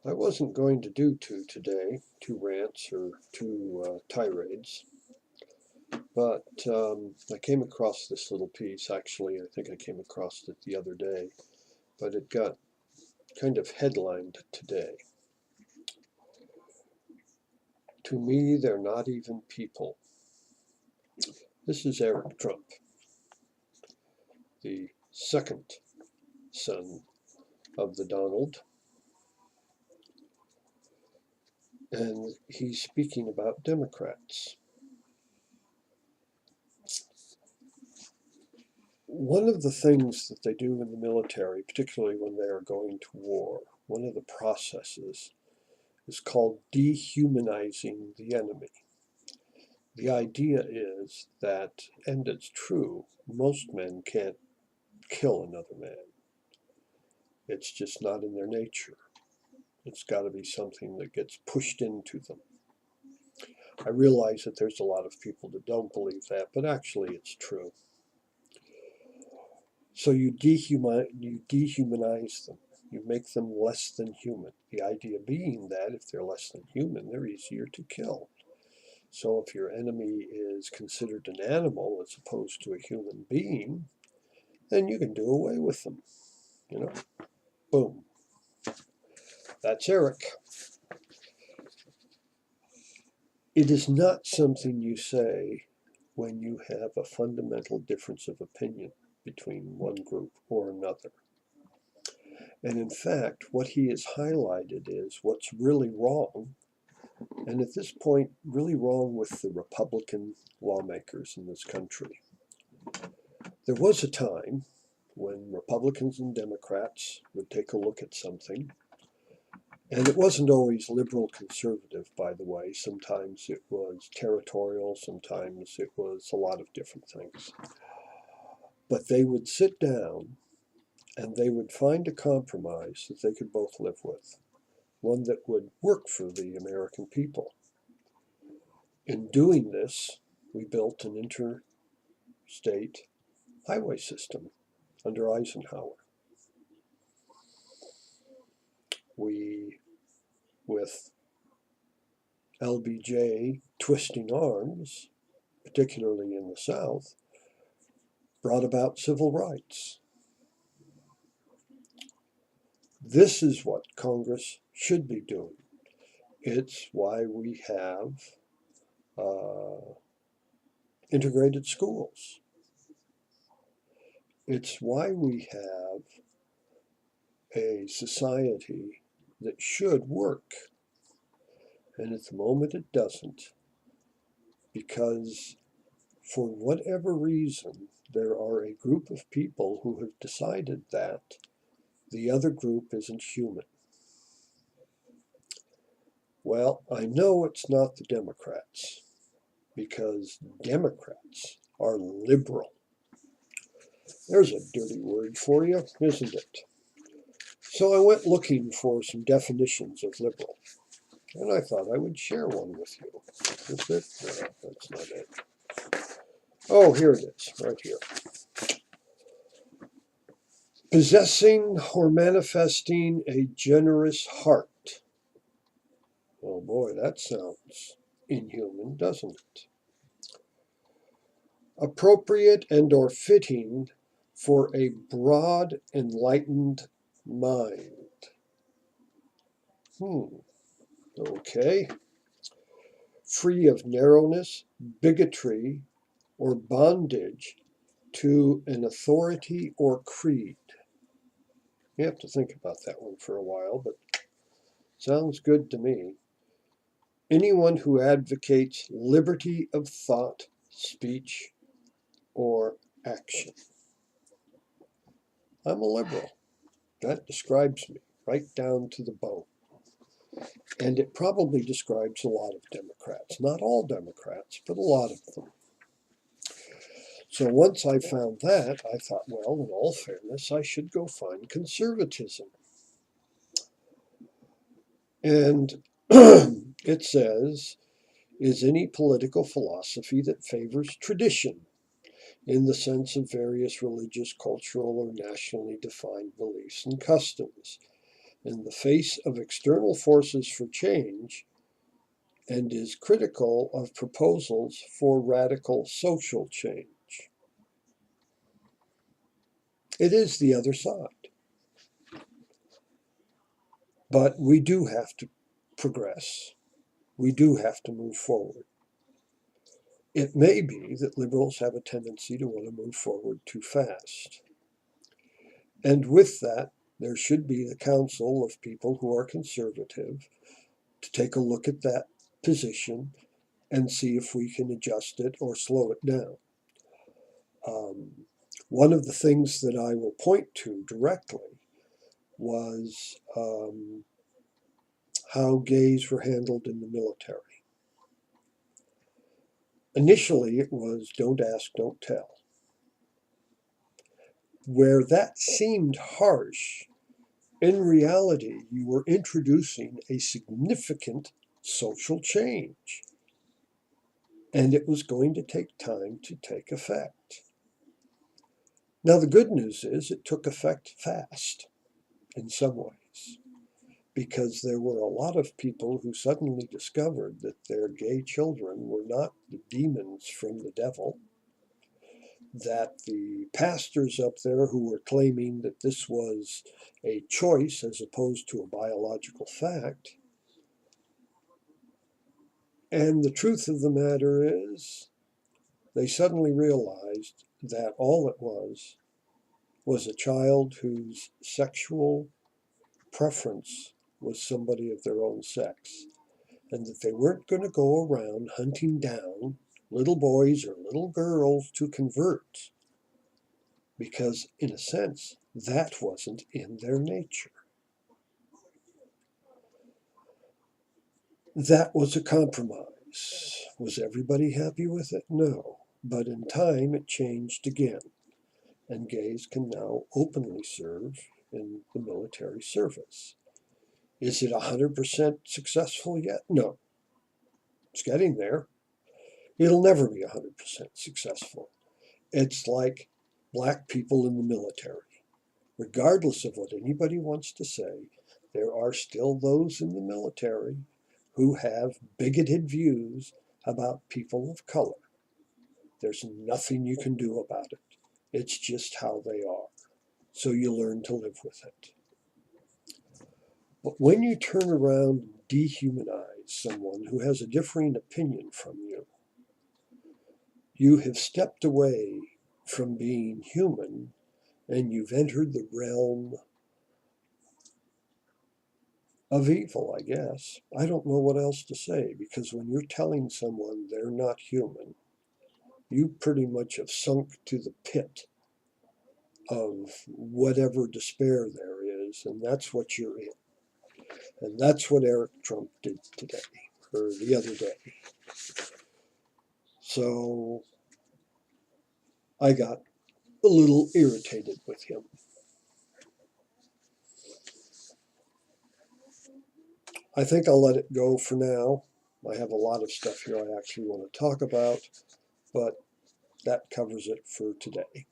I wasn't going to do two today, two rants or two tirades, but I came across this little piece. Actually, I think I came across it the other day, but it got kind of headlined today. To me, they're not even people. This is Eric Trump, the second son of the Donald, and he's speaking about Democrats. One of the things that they do in the military, particularly when they are going to war, one of the processes is called dehumanizing the enemy. The idea is that, and it's true, most men can't kill another man. It's just not in their nature. It's got to be something that gets pushed into them. I realize that there's a lot of people that don't believe that, but actually it's true. So you dehumanize them. You make them less than human. The idea being that if they're less than human, they're easier to kill. So if your enemy is considered an animal as opposed to a human being, then you can do away with them. You know, boom. That's Eric. It is not something you say when you have a fundamental difference of opinion between one group or another. And in fact, what he has highlighted is what's really wrong, and at this point, really wrong with the Republican lawmakers in this country. There was a time when Republicans and Democrats would take a look at something, and it wasn't always liberal conservative, by the way. Sometimes it was territorial, sometimes it was a lot of different things. But they would sit down and they would find a compromise that they could both live with, one that would work for the American people. In doing this, we built an interstate highway system under Eisenhower. We, with LBJ twisting arms, particularly in the South, brought about civil rights. This is what Congress should be doing. It's why we have integrated schools. It's why we have a society that should work. And at the moment it doesn't, because for whatever reason, there are a group of people who have decided that the other group isn't human. Well, I know it's not the Democrats, because Democrats are liberal. There's a dirty word for you, isn't it? So I went looking for some definitions of liberal, and I thought I would share one with you. Is it? No, that's not it. Oh, here it is, right here. Possessing or manifesting a generous heart. Oh boy, that sounds inhuman, doesn't it? Appropriate and or fitting for a broad, enlightened mind. Okay. Free of narrowness, bigotry, or bondage to an authority or creed. You have to think about that one for a while, but sounds good to me. Anyone who advocates liberty of thought, speech, or action. I'm a liberal. That describes me right down to the bone. And it probably describes a lot of Democrats. Not all Democrats, but a lot of them. So once I found that, I thought, well, in all fairness, I should go find conservatism. And it says, is any political philosophy that favors tradition in the sense of various religious, cultural, or nationally defined beliefs and customs, in the face of external forces for change and is critical of proposals for radical social change. It is the other side. But we do have to progress. We do have to move forward. It may be that liberals have a tendency to want to move forward too fast. And with that, there should be the council of people who are conservative to take a look at that position and see if we can adjust it or slow it down. One of the things that I will point to directly was how gays were handled in the military. Initially, it was don't ask, don't tell. Where that seemed harsh, in reality, you were introducing a significant social change, and it was going to take time to take effect. Now, the good news is it took effect fast in some ways, because there were a lot of people who suddenly discovered that their gay children were not the demons from the devil, that the pastors up there who were claiming that this was a choice as opposed to a biological fact. And the truth of the matter is, they suddenly realized that all it was a child whose sexual preference was somebody of their own sex, and that they weren't going to go around hunting down little boys or little girls to convert, because, in a sense, that wasn't in their nature. That was a compromise. Was everybody happy with it? No. But in time, it changed again, and gays can now openly serve in the military service. Is it 100% successful yet? No. It's getting there. It'll never be 100% successful. It's like black people in the military. Regardless of what anybody wants to say, there are still those in the military who have bigoted views about people of color. There's nothing you can do about it. It's just how they are. So you learn to live with it. But when you turn around and dehumanize someone who has a differing opinion from you, you have stepped away from being human and you've entered the realm of evil, I guess. I don't know what else to say, because when you're telling someone they're not human, you pretty much have sunk to the pit of whatever despair there is, and that's what you're in. And that's what Eric Trump did today, or the other day. So I got a little irritated with him. I think I'll let it go for now. I have a lot of stuff here I actually want to talk about, but that covers it for today.